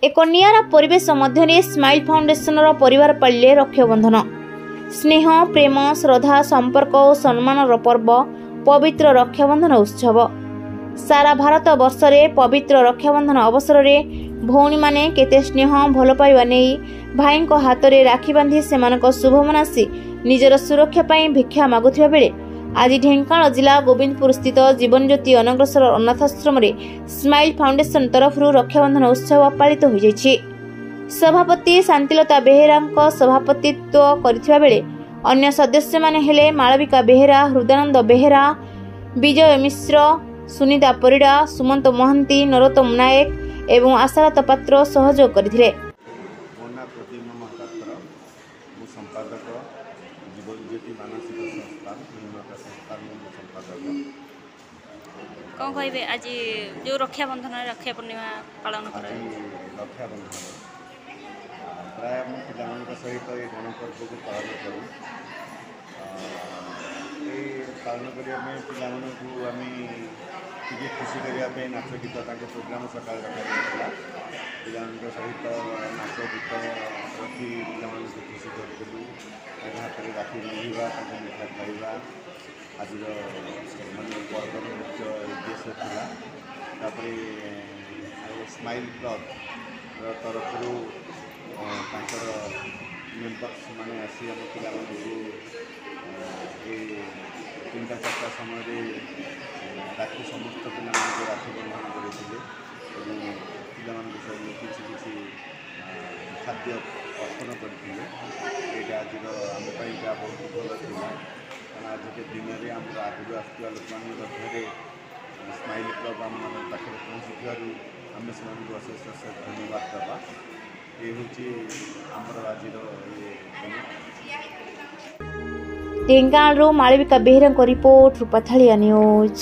एक नियारा परिवेश मध्य smile foundation परिवार पालिले रक्षाबंधन स्नेह प्रेम श्रद्धा संपर्क और सम्मान पर्व पवित्र रक्षाबंधन उत्सव सारा भारत वर्ष रे पवित्र रक्षाबंधन अवसर में भौणी माने केते स्नेह भल पाइबा नहीं भाई हाथ में राखी बांधि से शुभ मनासी निजर सुरक्षा पाई भिक्षा मागुथिबा बेले आज ढेंकानाल जिला गोविंदपुर स्थित जीवन ज्योति अनग्रसर अनाथाश्रम स्माइल फाउंडेशन तरफ रक्षाबंधन उत्सव पालित हो जाइछि। सभापति शांतिलता बेहेरा सभापतित्व करथिबा बेले अन्य सदस्य माने हेले मालविका बेहेरा हृदानंद बेहेरा विजय मिश्र सुनीता परिड़ा सुमंत महांती नरोत्तम नायक एवं आशालता पात्र सहयोग करथिले। कौन कहे आज जो रक्षाबंधन रक्षा पूर्णिमा पालन कर रक्षाबंधन प्राय पिला सहित ये गणपर्व को पालन करूँ पालन करने पिला टे खुशी करने नाच गीत प्रोग्राम सकाल रखा पिला सहित नाच गीत रखी पिला खुशी करूँ हाथ में राखी बांधा मिठा खाइबा आज मानने पर्वर मुख्य उद्देश्य था स्माइल क्लब तरफ मेम्बर्स मैंने आसी आम पिला तीन चार्टा समय राखी समस्त पिला राखी बंधन करते पिला किसी खाद्य अर्पण करते आज बहुत भल था आज के दिन में आम आगे आसुवा लोक मध्य स्माइल क्लब आम पाखे पहुँची आम से अशेष अशेष धन्यवाद देवा ये हूँ आमर आज ढेंकानाल मालविका बेहेरा रिपोर्ट रूपाथालिया न्यूज।